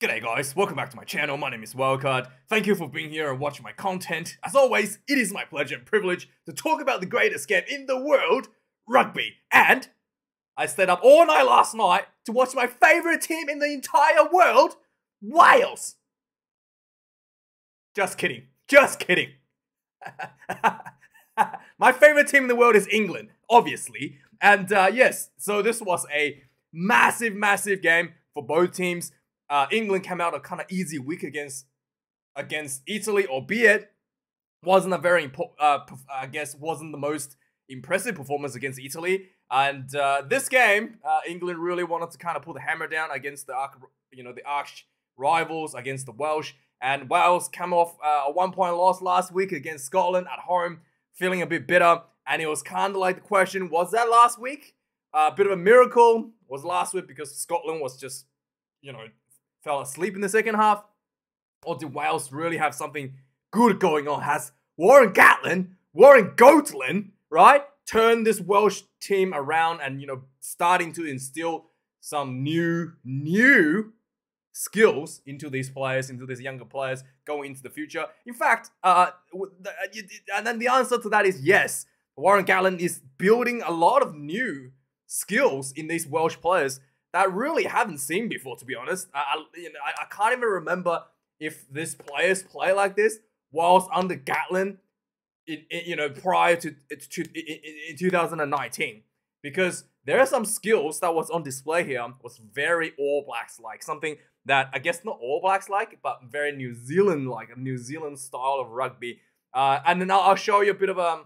G'day guys, welcome back to my channel. My name is Wildkard. Thank you for being here and watching my content. As always, it is my pleasure and privilege to talk about the greatest game in the world, rugby. And I stayed up all night last night to watch my favorite team in the entire world, Wales. Just kidding. Just kidding. My favorite team in the world is England, obviously. And yes, so this was a massive game for both teams. England came out a kind of easy week against Italy, albeit wasn't a very wasn't the most impressive performance against Italy. And this game, England really wanted to kind of pull the hammer down against the arch rivals, against the Welsh. And Wales came off a 1-point loss last week against Scotland at home, feeling a bit bitter. And it was kind of like the question, was that last week? A bit of a miracle. Was last week because Scotland was just, fell asleep in the second half? Or did Wales really have something good going on? Has Warren Gatland, right, turned this Welsh team around and, starting to instill some new skills into these players, into these younger players going into the future? In fact, and then the answer to that is yes. Warren Gatland is building a lot of new skills in these Welsh players that really haven't seen before, to be honest. I can't even remember if these players play like this whilst under Gatland, prior to in 2019, because there are some skills that was on display here was very All Blacks like, something that I guess not All Blacks like, but very New Zealand like, a New Zealand style of rugby. And then I'll show you a bit of an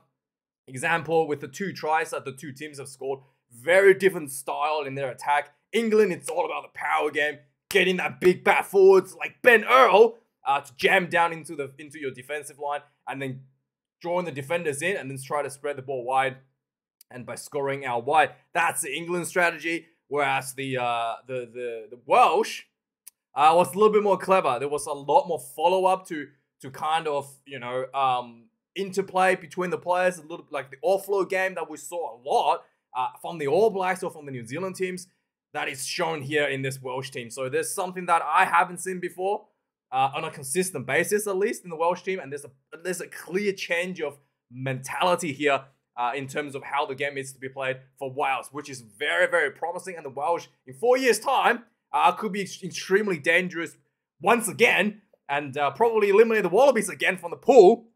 example with the 2 tries that the 2 teams have scored. Very different style in their attack. England, it's all about the power game, getting that big bat forwards like Ben Earl to jam down into your defensive line and then drawing the defenders in and then try to spread the ball wide and by scoring out wide. That's the England strategy. Whereas the Welsh was a little bit more clever. There was a lot more follow up to kind of interplay between the players, a little like the offload game that we saw a lot from the All Blacks or from the New Zealand teams. That is shown here in this Welsh team. So there's something that I haven't seen before on a consistent basis, at least in the Welsh team. And there's a clear change of mentality here in terms of how the game is to be played for Wales, which is very promising. And the Welsh, in 4 years' time, could be extremely dangerous once again and probably eliminate the Wallabies again from the pool.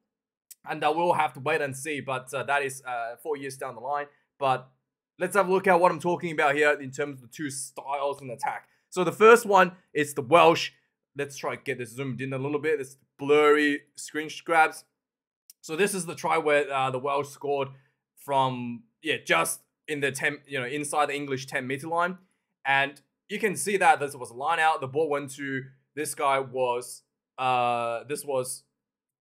And we'll have to wait and see. But that is 4 years down the line. But let's have a look at what I'm talking about here in terms of the 2 styles in attack. So the first one is the Welsh. Let's try to get this zoomed in a little bit. This blurry screen grabs. So this is the try where the Welsh scored from, just in the 10, inside the English 10-meter line. And you can see that this was a line out. The ball went to, this guy was, this was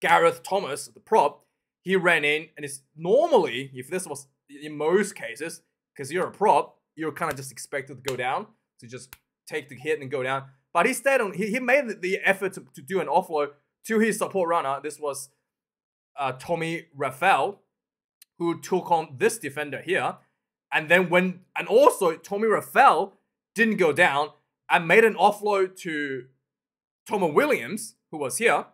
Gareth Thomas, the prop. He ran in, and it's normally, if this was in most cases, because you're a prop, you're kind of just expected to go down, to just take the hit and go down. But he stayed on. He made the effort to do an offload to his support runner. This was Tommy Raphael, who took on this defender here, and then also Tommy Raphael didn't go down and made an offload to Thomas Williams, who was here,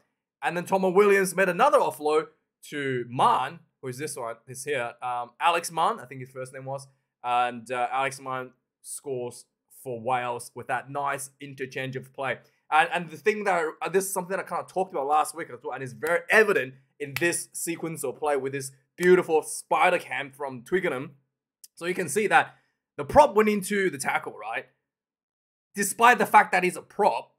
and then Thomas Williams made another offload to Mann, who is this one? Is here, Alex Mann, I think his first name was. And Alex Mann scores for Wales with that nice interchange of play. And the thing that, this is something that I kind of talked about last week as well, and it's very evident in this sequence of play with this beautiful spider cam from Twickenham. So you can see that the prop went into the tackle, right? Despite the fact that he's a prop,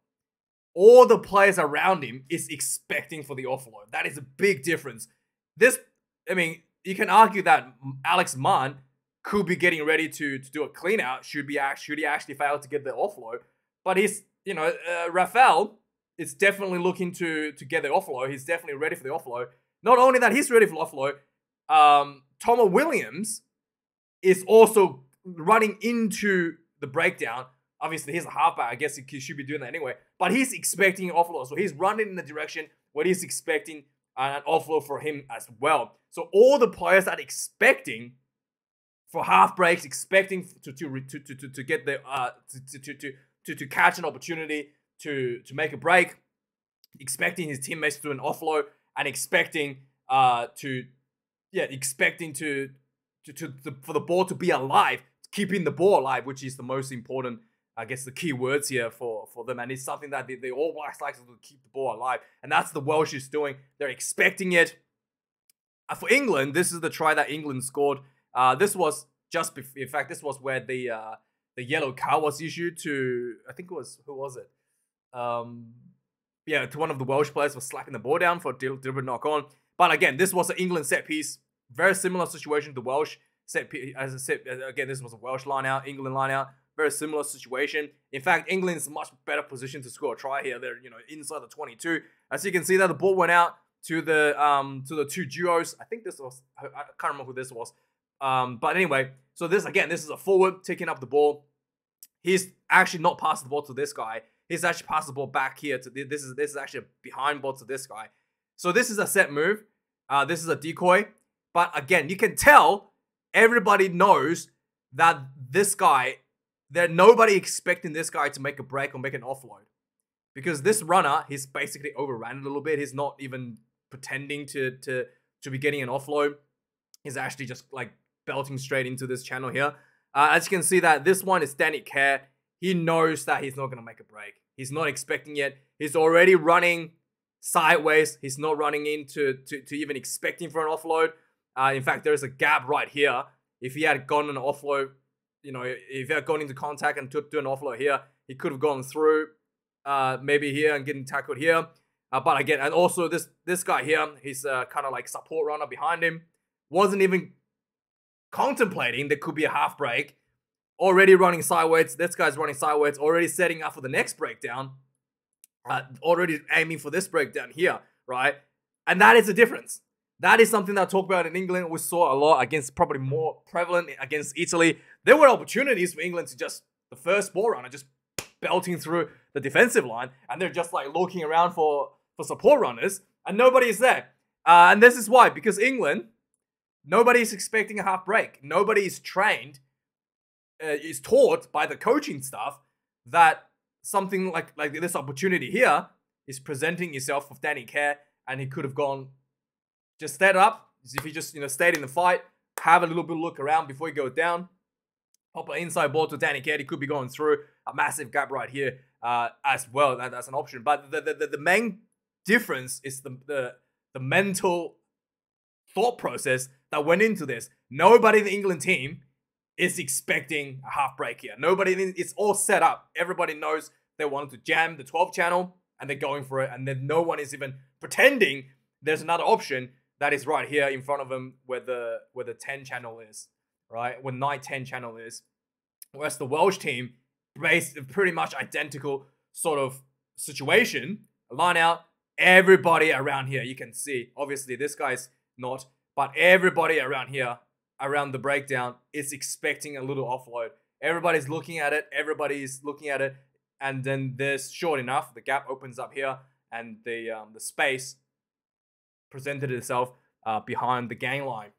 all the players around him is expecting for the offload. That is a big difference. You can argue that Alex Mann could be getting ready to do a clean out should he actually fail to get the offload. But he's, Raphael is definitely looking to get the offload. He's definitely ready for the offload. Not only that, he's ready for the offload. Thomas Williams is also running into the breakdown. Obviously, he's a halfback. I guess he should be doing that anyway. But he's expecting an offload. So he's running in the direction where he's expecting an offload for him as well. So all the players are expecting for half breaks, expecting to get the to catch an opportunity to make a break, expecting his teammates to do an offload, and expecting for the ball to be alive, keeping the ball alive, which is the most important, I guess, the key words here for them. And it's something that the All Blacks like to keep the ball alive. And that's the Welsh is doing. They're expecting it. For England, this is the try that England scored. This was in fact, this was where the yellow card was issued to, I think it was, who was it? To one of the Welsh players for slapping the ball down for a deliberate knock on. But again, this was an England set piece. Very similar situation to the Welsh set piece. As I said, again, this was a Welsh line out, England line out. Very similar situation. In fact, England's in a much better position to score a try here. They're, inside the 22. As you can see, that the ball went out to the two duos. I think this was, I can't remember who this was. But anyway, so this is a forward taking up the ball. He's actually not passed the ball to this guy. He's actually passed the ball back here to this is actually a behind ball to this guy. So this is a set move. This is a decoy. But again, you can tell everybody knows that this guy, that nobody expecting this guy to make a break or make an offload. Because this runner, he's basically overran it a little bit. He's not even pretending to be getting an offload. He's actually just like belting straight into this channel here. As you can see that this one is Danny Kerr. He knows that he's not going to make a break. He's not expecting it. He's already running sideways. He's not running into to even expecting for an offload. In fact, there's a gap right here. If he had gone an offload, if he had gone into contact and to do an offload here, he could have gone through maybe here and getting tackled here. But again, and also this guy here, he's kind of like support runner behind him. Wasn't even contemplating there could be a half break. Already running sideways. This guy's running sideways. Already setting up for the next breakdown. Already aiming for this breakdown here, right? And that is the difference. That is something that I talk about in England. We saw a lot against, probably more prevalent against Italy. There were opportunities for England to just, the first ball runner, just belting through the defensive line. And they're just like looking around for support runners. And nobody is there. And this is why. Because England, nobody is expecting a half break. Nobody is trained, is taught by the coaching staff that something like this opportunity here is presenting itself with Danny Kerr. And he could have gone, just stayed up, if he just stayed in the fight, have a little bit of look around before he goes down, pop an inside ball to Danny Kerr. He could be going through a massive gap right here as well. That's an option. But the main difference is the mental thought process that went into this. Nobody in the England team is expecting a half break here. It's all set up. Everybody knows they wanted to jam the 12 channel and they're going for it. And then no one is even pretending there's another option that is right here in front of them where the 10 channel is, right? Where 9-10 channel is. Whereas the Welsh team, pretty much identical sort of situation. Line out, everybody around here, you can see, obviously this guy's not, but everybody around here, around the breakdown, is expecting a little offload. Everybody's looking at it, and then there's, sure enough, the gap opens up here, and the space presented itself behind the gang line.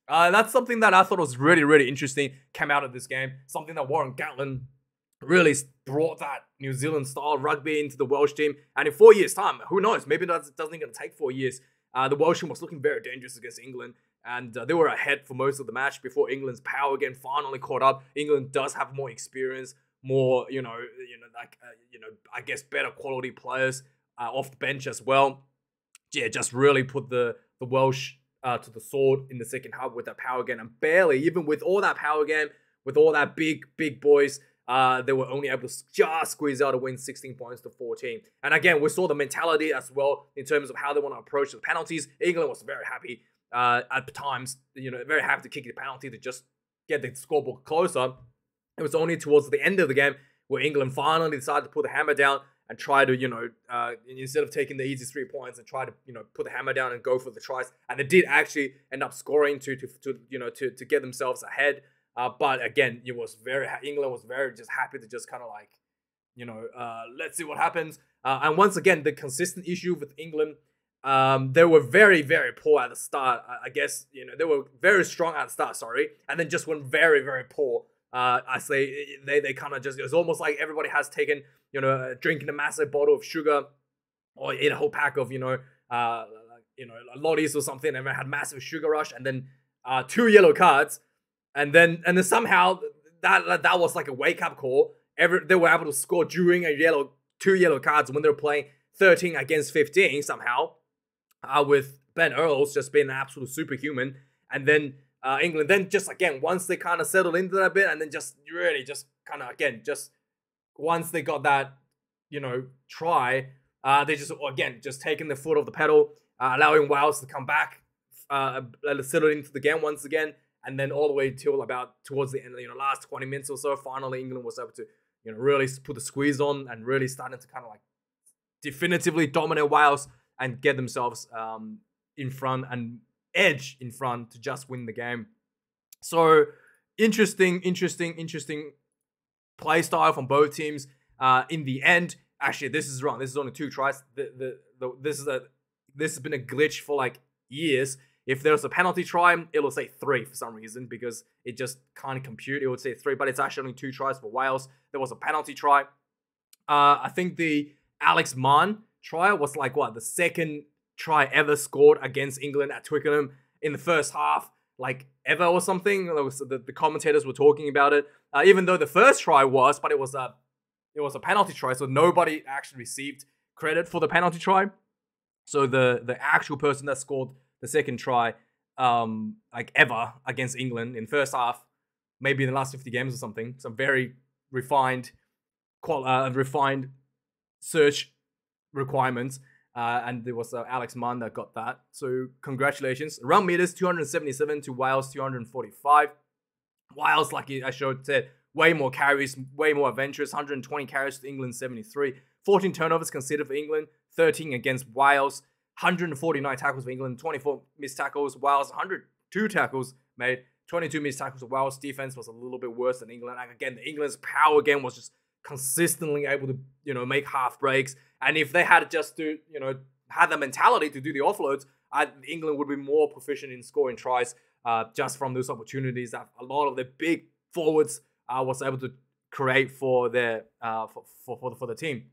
That's something that I thought was really, really interesting, came out of this game. Something that Warren Gatland really brought that New Zealand style rugby into the Welsh team. And in 4 years' time, who knows, maybe it doesn't even take 4 years. The Welsh team was looking very dangerous against England. And they were ahead for most of the match before England's power again finally caught up. England does have more experience, more, I guess better quality players off the bench as well. Yeah, just really put the Welsh to the sword in the second half with that power game. And barely, even with all that power game, with all that big boys, they were only able to just squeeze out a win 16 points to 14. And again, we saw the mentality as well in terms of how they want to approach the penalties. England was very happy at times, very happy to kick the penalty to just get the scoreboard closer. It was only towards the end of the game where England finally decided to put the hammer down and try to, instead of taking the easy 3 points and try to, put the hammer down and go for the tries. And they did actually end up scoring to get themselves ahead. But again, England was very just happy to just kind of like, let's see what happens. And once again, the consistent issue with England, they were very, very poor at the start. I guess, they were very strong at the start, and then just went very, very poor I say they kind of just, it's almost like everybody has taken, drinking a massive bottle of sugar or ate a whole pack of, lollies or something, and had massive sugar rush, and then 2 yellow cards, and then somehow that was like a wake up call. They were able to score during 2 yellow cards when they were playing 13 against 15 somehow, with Ben Earls just being an absolute superhuman, and then England then just again once they kind of settled into that a bit, and then just really just kind of again just once they got that try, they just taking the foot off the pedal, allowing Wales to come back, settle into the game once again, and then all the way till about towards the end, last 20 minutes or so, finally England was able to really put the squeeze on and really starting to kind of like definitively dominate Wales and get themselves in front and edge in front to just win the game. So interesting play style from both teams. In the end, actually, this is wrong. This is only 2 tries. This has been a glitch for like years. If there's a penalty try, it'll say 3 for some reason because it just can't compute. It would say 3, but it's actually only 2 tries for Wales. There was a penalty try. I think the Alex Mann try was like the second try ever scored against England at Twickenham in the first half, like ever or something. The commentators were talking about it, even though the first try but it was a penalty try, so nobody actually received credit for the penalty try. So the actual person that scored the second try, like ever against England in first half, maybe in the last 50 games or something. Some very refined search requirements. And there was Alex Mann that got that. So congratulations. Run meters 277 to Wales 245. Wales, like I said, way more carries, way more adventurous. 120 carries to England 73. 14 turnovers considered for England. 13 against Wales. 149 tackles for England. 24 missed tackles. Wales 102 tackles made. 22 missed tackles for Wales. Defense was a little bit worse than England. And again, England's power game was just consistently able to make half breaks. And if they had just to had the mentality to do the offloads, England would be more proficient in scoring tries just from those opportunities that a lot of the big forwards was able to create for their for the team.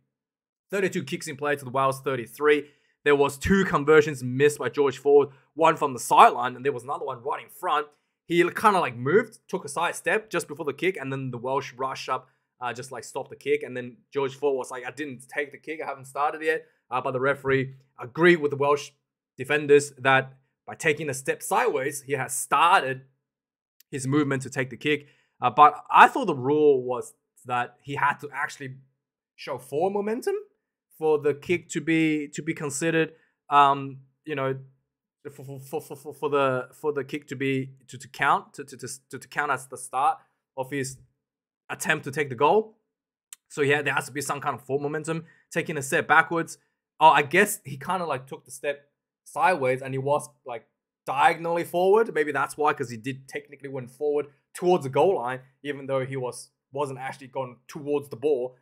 32 kicks in play to the Wales 33. There was 2 conversions missed by George Ford, one from the sideline, and there was another one right in front. He kind of like moved, took a side step just before the kick, and then the Welsh rushed up, just like stopped the kick. And then George Ford was like, I didn't take the kick, I haven't started yet. But the referee agreed with the Welsh defenders that by taking a step sideways, he has started his movement to take the kick. But I thought the rule was that he had to actually show forward momentum for the kick to be considered, for the kick to be to count as the start of his attempt to take the goal. So yeah, there has to be some kind of forward momentum. Taking a step backwards. Oh, I guess he kind of like took the step sideways and he was like diagonally forward. Maybe that's why, because he did technically went forward towards the goal line, even though he wasn't actually going towards the ball.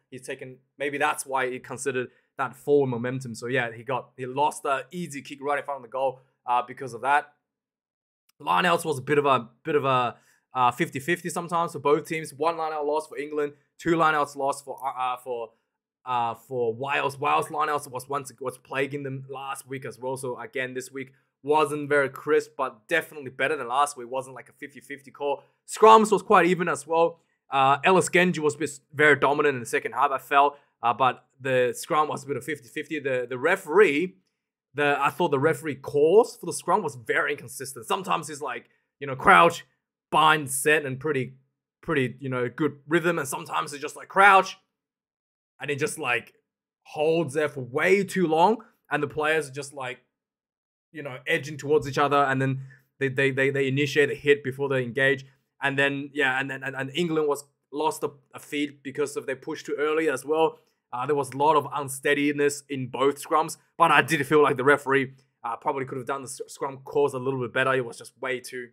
Maybe that's why he considered that forward momentum. So yeah, he lost the easy kick right in front of the goal because of that. Lineouts was a bit of a 50-50 sometimes for both teams. 1 lineout loss for England, 2 lineouts lost for Wales. Wales lineouts was plaguing them last week as well. So again, this week wasn't very crisp, but definitely better than last week. It wasn't like a 50-50 call. Scrums was quite even as well. Ellis Genji was very dominant in the second half, I felt. But the scrum was a bit of 50-50. The referee, I thought the referee calls for the scrum was very inconsistent. Sometimes he's like, crouch, bind, set, and pretty, good rhythm. And sometimes it's just like crouch, and it just like holds there for way too long. And the players are just like, edging towards each other. And then they initiate a hit before they engage. And then, and England lost a feed because they pushed too early as well. There was a lot of unsteadiness in both scrums, but I did feel like the referee probably could have done the scrum calls a little bit better. It was just way too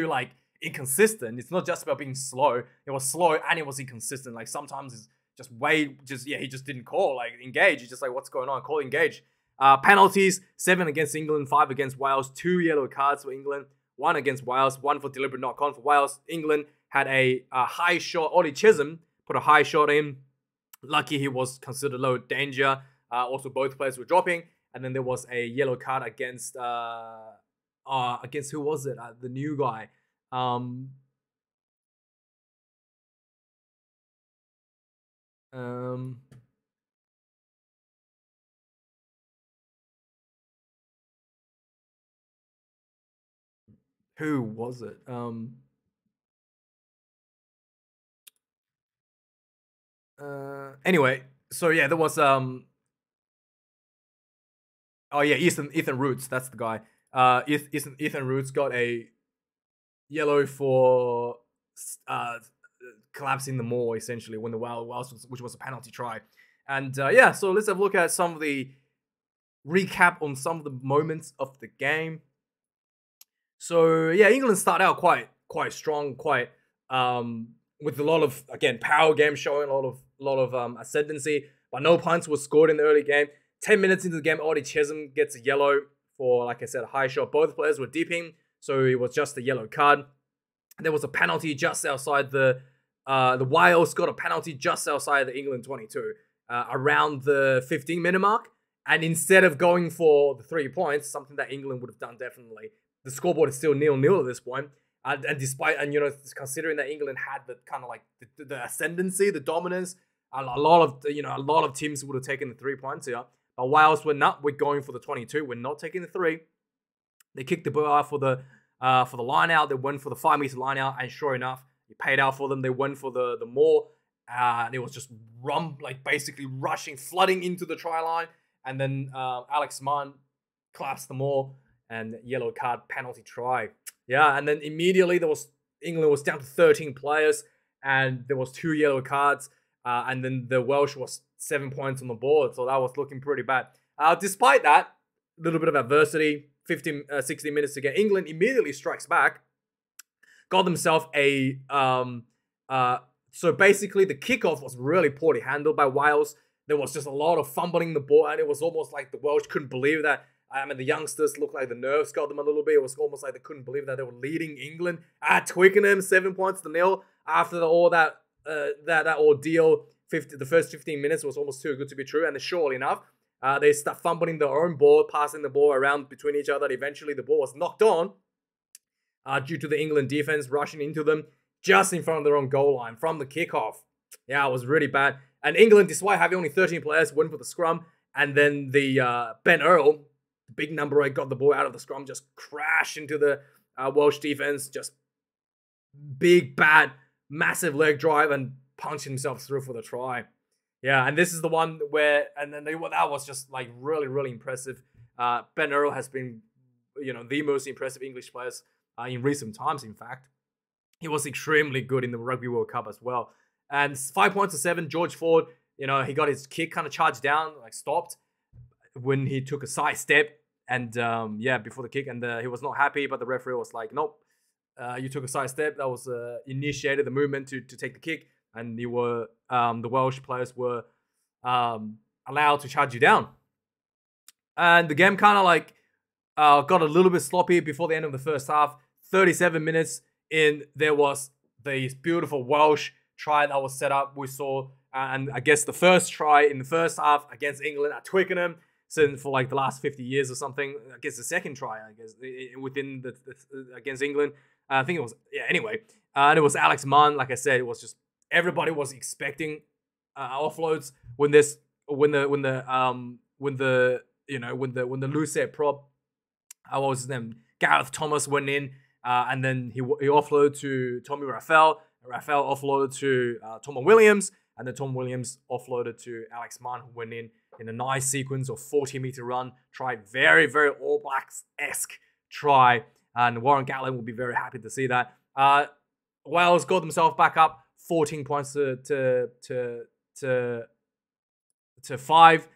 like inconsistent. It's not just about being slow. It was slow and it was inconsistent. Like sometimes it's he just didn't call, like engage. It's just like, what's going on? Call engage. Penalties, 7 against England, 5 against Wales, 2 yellow cards for England, 1 against Wales, 1 for deliberate knock-on for Wales. England had a high shot. Ollie Chisholm put a high shot in. Lucky he was considered low danger. Also, both players were dropping. And then there was a yellow card against who was it? The new guy. Who was it? Anyway, so yeah, there was oh yeah, Ethan Roots, that's the guy. Ethan Roots got a yellow for collapsing the maul essentially when the Wales which was a penalty try. And yeah, so let's have a look at some of the recap on some of the moments of the game. So yeah, England started out quite strong, quite with a lot of, again, power game showing, a lot of ascendancy, but no points were scored in the early game. 10 minutes into the game, Ollie Chisholm gets a yellow for, like I said, a high shot. Both players were dipping, so it was just a yellow card. There was a penalty just outside the Wales got a penalty just outside the England 22, around the 15-minute mark. And instead of going for the 3 points, something that England would have done definitely, the scoreboard is still 0-0 at this point. And considering that England had the kind of like the ascendancy, the dominance, a lot of teams would have taken the 3 points here. But Wales were not. We're going for the 22. We're not taking the 3. They kicked the ball out for the line out. They went for the 5-meter line out, and sure enough, it paid out for them. They went for the maul. It was just basically rushing, flooding into the try line, and then Alex Mann claps the maul and yellow card, penalty try. Yeah, and then immediately England was down to 13 players, and there was 2 yellow cards, and then the Welsh was 7 points on the board, so that was looking pretty bad. Despite that, a little bit of adversity, 60 minutes to get, England immediately strikes back, got themselves a so basically the kickoff was really poorly handled by Wales. There was just a lot of fumbling the ball, and it was almost like the Welsh couldn't believe that. I mean, the youngsters looked like the nerves got them a little bit. It was almost like they couldn't believe that they were leading England at Twickenham 7 points to 0 after all that ordeal. The first 15 minutes was almost too good to be true, and surely enough, they start fumbling their own ball, passing the ball around between each other. Eventually, the ball was knocked on due to the England defense rushing into them just in front of their own goal line from the kickoff. Yeah, it was really bad. And England, despite having only 13 players, went for the scrum, and then the Ben Earl, the big number 8, got the ball out of the scrum, just crashed into the Welsh defense, just big, bad, massive leg drive, and punched himself through for the try. Yeah, and this is the one where, and then that was just like really, really impressive. Ben Earl has been, the most impressive English players in recent times, in fact. He was extremely good in the Rugby World Cup as well. And 5 points to 7, George Ford, he got his kick kind of charged down, stopped when he took a side step. And before the kick, and he was not happy, but the referee was like, nope, you took a side step. That was initiated the movement to take the kick, and the Welsh players were allowed to charge you down. And the game kind of got a little bit sloppy before the end of the first half. 37 minutes in, there was this beautiful Welsh try that was set up. We saw, and I guess the first try in the first half against England at Twickenham, since for the last 50 years or something. I guess the second try, within against England. I think it was, anyway. And it was Alex Mann. Like I said, it was just, everybody was expecting offloads when the Lucet prop, what was his name? Gareth Thomas went in, and then he offloaded to Tommy Raphael. Raphael offloaded to Tom Williams, and then Tom Williams offloaded to Alex Mann, who went in a nice sequence of 40-meter run try. Very, very All Blacks-esque try, and Warren Gatland will be very happy to see that. Wales got themselves back up 14 points to 5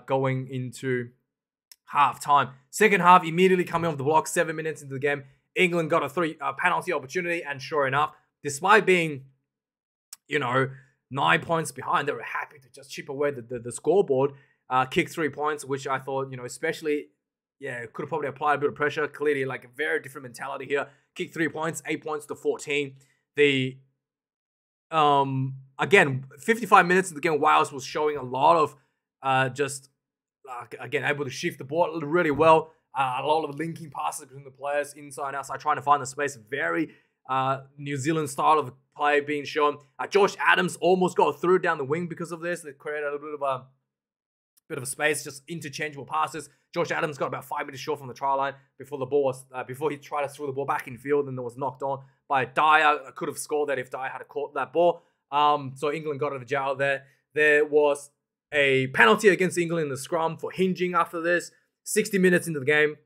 going into half time. Second half, immediately coming off the block, 7 minutes into the game, England got a penalty opportunity, and sure enough, despite being, 9 points behind, they were happy to just chip away the scoreboard, kick 3 points, which I thought, especially, could have probably applied a bit of pressure. Clearly, a very different mentality here. Kick 3 points, 8 points to 14. the again, 55 minutes in the game, Wales was showing a lot of again, able to shift the ball really well. A lot of linking passes between the players inside and outside, trying to find the space. Very New Zealand style of play being shown. Josh Adams almost got through down the wing because of this. They created a bit of a space, just interchangeable passes. Josh Adams got about 5 minutes short from the try line before the ball was before he tried to throw the ball back in field, and then was knocked on by Dyer. I could have scored that if Dyer had caught that ball. So England got out of jail there. There was a penalty against England in the scrum for hinging after this. 60 minutes into the game.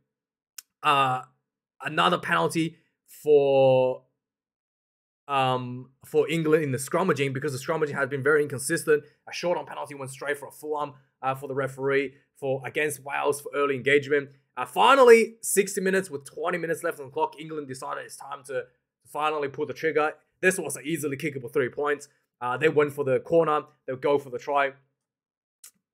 Another penalty for England in the scrummaging, because the scrummaging has been very inconsistent. A short on penalty went straight for a full arm for the referee against Wales for early engagement. Finally, 60 minutes with 20 minutes left on the clock, England decided it's time to finally pull the trigger. This was an easily kickable 3 points. They went for the corner. They would go for the try.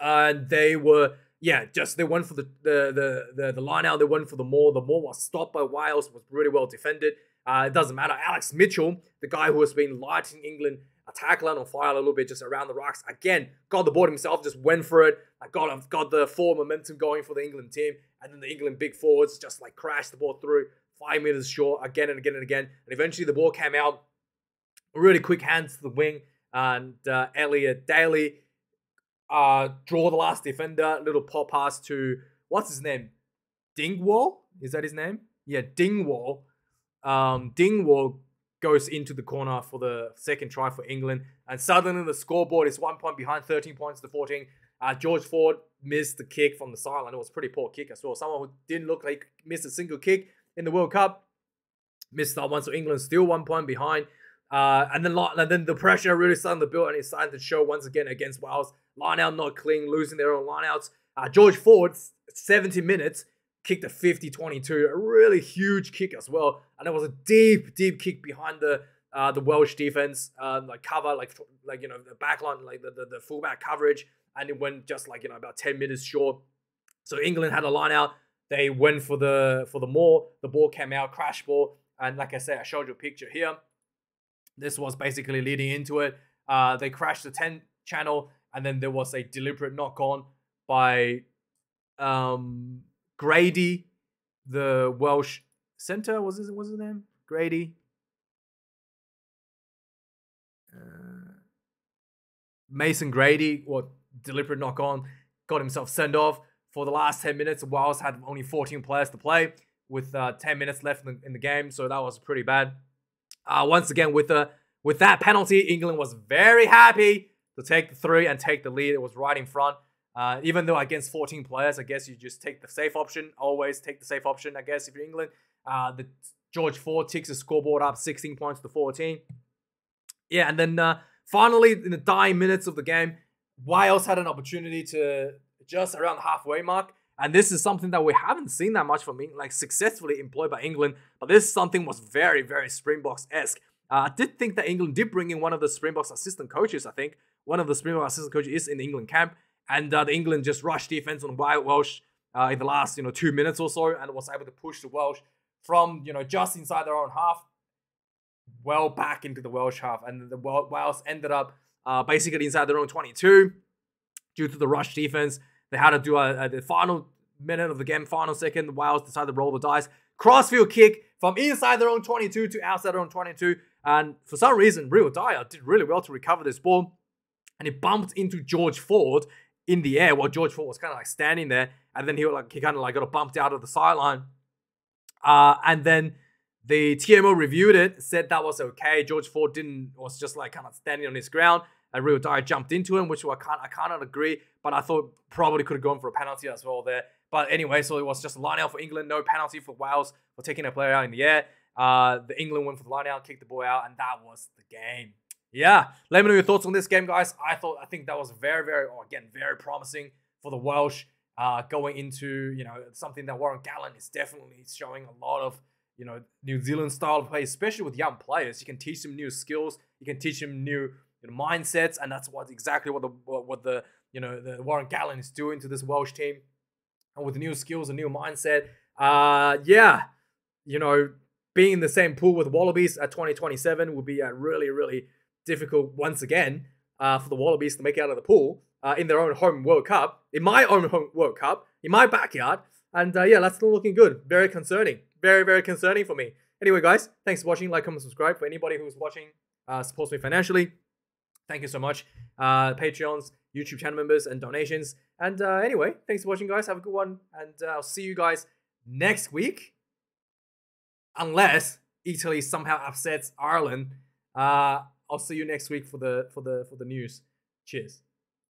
And they were, they went for the line out. They went for the maul. The maul was stopped by Wales, was really well defended. It doesn't matter. Alex Mitchell, the guy who has been lighting England attack line on fire a little bit just around the rocks, again, got the ball himself, just went for it. Got the forward momentum going for the England team. And then the England big forwards just like crashed the ball through 5 meters short again and again and again. And eventually the ball came out. Really quick hands to the wing. And Elliot Daly draw the last defender. Little pop pass to, what's his name? Dingwall? Is that his name? Yeah, Dingwall. Dingwall goes into the corner for the second try for England. And suddenly the scoreboard is 1 point behind, 13 points to 14. George Ford missed the kick from the sideline. It was a pretty poor kick as well. Someone who didn't look like missed a single kick in the World Cup. Missed that one, so England still 1 point behind. And then the pressure really started to build, and it's starting to show once again against Wales. Line out not clean, losing their own line outs. George Ford, 70 minutes, kicked a 50-22. A really huge kick as well. And it was a deep kick behind the Welsh defense, cover, the back line, the fullback coverage. And it went just about 10 meters short. So England had a line out. They went for the maul. The ball came out, crash ball. And like I said, I showed you a picture here. This was basically leading into it. They crashed the 10 channel, and then there was a deliberate knock-on by Grady, the Welsh centre. What's his name? Grady. Mason Grady, deliberate knock-on, got himself sent off. For the last 10 minutes, Wales had only 14 players to play with 10 minutes left in the game, so that was pretty bad. Once again, with that penalty, England was very happy to take the 3 and take the lead. It was right in front. Even though against 14 players, I guess you just take the safe option. Always take the safe option, I guess, if you're England. The George Ford ticks the scoreboard up 16 points to 14. Yeah, and then finally, in the dying minutes of the game, Wales had an opportunity to just around the halfway mark. And this is something that we haven't seen that much from England, successfully employed by England. But this something was very, very Springboks-esque. I did think that England did bring in one of the Springboks assistant coaches, I think. One of the Springboks assistant coaches is in the England camp. And the England just rushed defense on Welsh in the last 2 minutes or so, and was able to push the Welsh from just inside their own half, well back into the Welsh half. And the Wales ended up basically inside their own 22 due to the rush defense. They had to do the final minute of the game, final second. The Wales decided to roll the dice. Crossfield kick from inside their own 22 to outside their own 22. And for some reason, Rio Dyer did really well to recover this ball. And he bumped into George Ford in the air while George Ford was kind of standing there. And then he kind of got bumped out of the sideline. And then the TMO reviewed it, said that was okay. George Ford was just kind of standing on his ground. And Rio Dyer jumped into him, which I cannot agree. But I thought probably could have gone for a penalty as well there. But anyway, so it was just a line out for England. No penalty for Wales for taking a player out in the air. The England went for the line out, kicked the ball out, and that was the game. Yeah, let me know your thoughts on this game, guys. I think that was very, very promising for the Welsh going into something that Warren Gatland is definitely showing a lot of New Zealand style play, especially with young players. You can teach them new skills. You can teach them new mindsets, and that's exactly what the Warren Gatland is doing to this Welsh team, and with new skills and new mindset. being in the same pool with Wallabies at 2027 would be really, really difficult once again for the Wallabies to make it out of the pool in their own home World Cup, in my own home World Cup, in my backyard. And yeah, that's not looking good. Very concerning. Very, very concerning for me. Anyway, guys, thanks for watching. Like, comment, subscribe. For anybody who's watching, supports me financially, thank you so much. Patreons, YouTube channel members, and donations. And anyway, thanks for watching, guys. Have a good one. And I'll see you guys next week. Unless Italy somehow upsets Ireland. I'll see you next week for the news. Cheers.